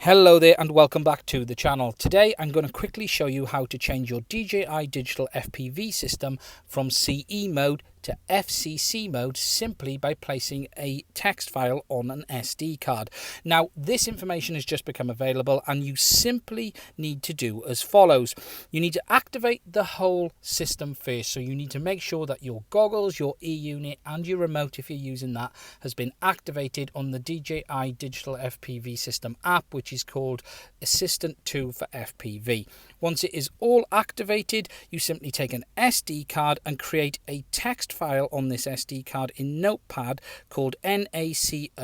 Hello there and welcome back to the channel. Today I'm going to quickly show you how to change your DJI Digital FPV system from CE mode to FCC mode simply by placing a text file on an SD card. Now this information has just become available and you simply need to do as follows. You need to activate the whole system first, so you need to make sure that your goggles, your e-unit and your remote, if you're using that, has been activated on the DJI Digital FPV System app, which is called Assistant 2 for FPV. Once it is all activated, you simply take an SD card and create a text file on this SD card in Notepad called naco.txt,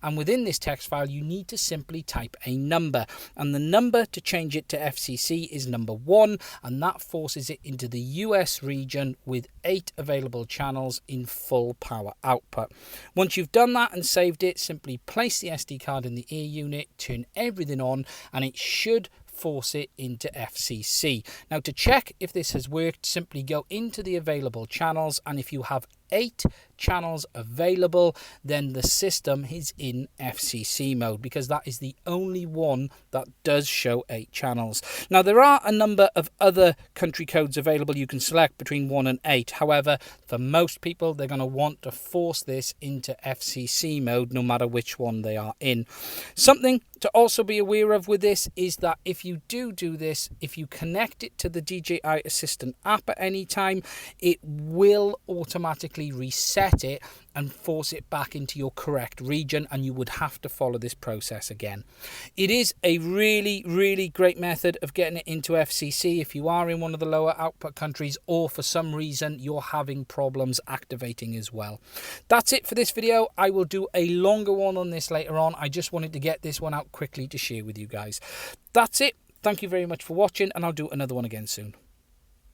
and within this text file you need to simply type a number, and the number to change it to FCC is number 1, and that forces it into the US region with 8 available channels in full power output. Once you've done that and saved it, simply place the SD card in the ear unit, turn everything on, and it should force it into FCC. Now to check if this has worked, simply go into the available channels, and if you have 8 channels available, then the system is in FCC mode, because that is the only one that does show 8 channels. Now there are a number of other country codes available you can select between 1 and 8. However, for most people they're going to want to force this into FCC mode no matter which one they are in. Something to also be aware of with this is that if you do this, if you connect it to the DJI Assistant app at any time, it will automatically reset it and force it back into your correct region, and you would have to follow this process again. It is a really great method of getting it into FCC if you are in one of the lower output countries, or for some reason you're having problems activating as well. That's it for this video. I will do a longer one on this later on. I just wanted to get this one out quickly to share with you guys. That's it. Thank you very much for watching, and I'll do another one again soon.